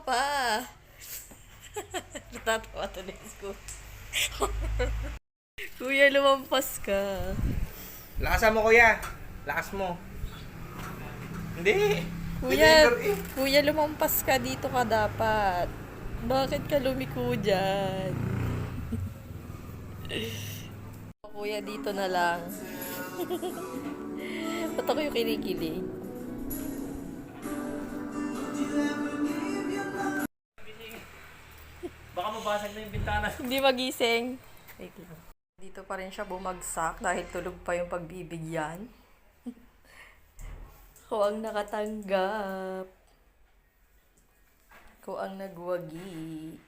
pa. Natatawa tuloy ko. Kuya, lumampas ka. Lakasan mo, kuya. Lakas mo. Hindi. Kuya, kuya, lumampas ka. Dito ka dapat. Bakit ka lumiko dyan? Kuya, dito na lang. Ba't ako yung kinikilig? Baka mabasag na yung bintana. Hindi magising. Wait lang. Dito pa rin siya bumagsak dahil tulog pa yung pagbibigyan. Ako ang nakatanggap. Ako ang nagwagi.